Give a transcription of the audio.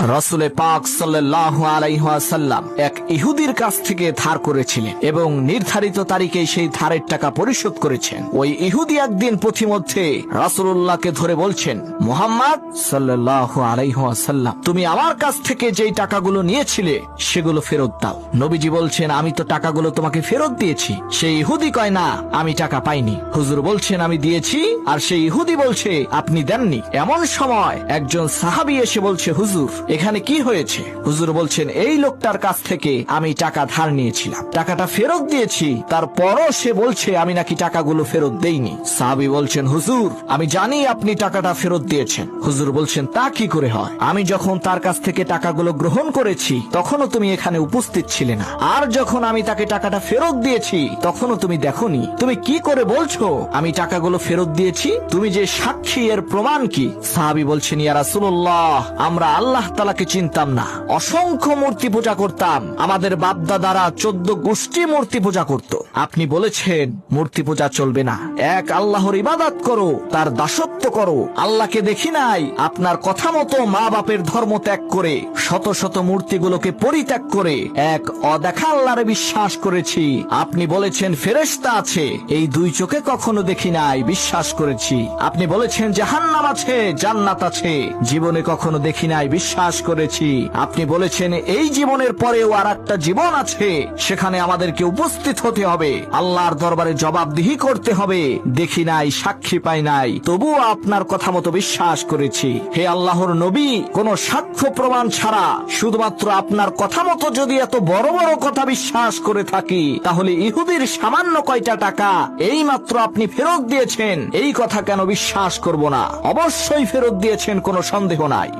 রাসূল পাক সাল্লাল্লাহু আলাইহি ওয়াসাল্লাম এক ইহুদির কাছ থেকে ধার করেছিলেন এবং নির্ধারিত তারিখে সেই ধারের টাকা পরিশোধ করেছেন। ওই ইহুদি একদিন পথিমধ্যে রাসূলুল্লাহকে ধরে বলছেন, মুহাম্মদ সাল্লাল্লাহু আলাইহি ওয়াসাল্লাম, তুমি আমার কাছ থেকে যেই টাকাগুলো নিয়েছিলে সেগুলো ফেরত দাও। নবীজি বলছেন, আমি তো টাকাগুলো তোমাকে ফেরত দিয়েছি। সেই ইহুদি কয়, না, আমি টাকা পাইনি। হুজুর বলছেন, আমি দিয়েছি। আর সেই ইহুদি বলছে, আপনি দেননি। এমন সময় একজন সাহাবী এসে বলছে, হুজুর, এখানে কি হয়েছে? হুজুর বলছেন, এই লোকটার কাছ থেকে আমি টাকা ধার নিয়েছিলাম, টাকাটা ফেরত দিয়েছি, তারপরও সে বলছে আমি নাকি টাকাগুলো ফেরত দেইনি। সাহাবী বলছেন, হুজুর, আমি জানি আপনি টাকাটা ফেরত দিয়েছেন। হুজুর বলছেন, তা কি করে হয়? আমি যখন তার কাছ থেকে টাকাগুলো গ্রহণ করেছি তখনও তুমি এখানে উপস্থিত ছিলে না, আর যখন আমি তাকে টাকাটা ফেরত দিয়েছি তখনও তুমি দেখোনি। তুমি কি করে বলছো আমি টাকাগুলো ফেরত দিয়েছি? তুমি যে সাক্ষী, এর প্রমাণ কি? সাহাবী বলছেন, ইয়া রাসূলুল্লাহ, আমরা আল্লাহ তাআলাকে চিনতাম না, অসংখ্য মূর্তি পূজা করতাম। আমাদের বাপদাদারা 14 গোষ্ঠী মূর্তি পূজা করত। আপনি বলেছেন মূর্তি পূজা চলবে না, এক আল্লাহর ইবাদত করো, তার দাসত্ব করো। আল্লাহকে দেখি নাই, আপনার কথা মতো মা বাপের ধর্ম ত্যাগ করে শত শত মূর্তিগুলোকে পরিত্যাগ করে এক অদেখা আল্লাহরে বিশ্বাস করেছি। আপনি বলেছেন ফেরেশতা আছে, এই দুই চোখে কখনো দেখি নাই, বিশ্বাস করেছি। আপনি বলেছেন জাহান্নাম আছে, জান্নাত আছে, জীবনে কখনো দেখি নাই, বিশ্বাস করেছি। আপনি বলেছেন এই জীবনের পরেও আর একটা জীবন আছে, সেখানে আমাদেরকে উপস্থিত হতে হবে, আল্লাহর দরবারে জবাবদিহি করতে হবে। দেখি নাই, সাক্ষী পাই নাই, তবুও আপনার কথা মতো বিশ্বাস করেছি। হে আল্লাহর নবী, কোন সাক্ষ্য প্রমাণ ছাড়া শুধুমাত্র আপনার কথা মতো যদি এত বড় বড় কথা বিশ্বাস করে থাকি, তাহলে ইহুদির সামান্য কয়টা টাকা এই মাত্র আপনি ফেরত দিয়েছেন, এই কথা কেন বিশ্বাস করব না? অবশ্যই ফেরত দিয়েছেন, কোনো সন্দেহ নাই।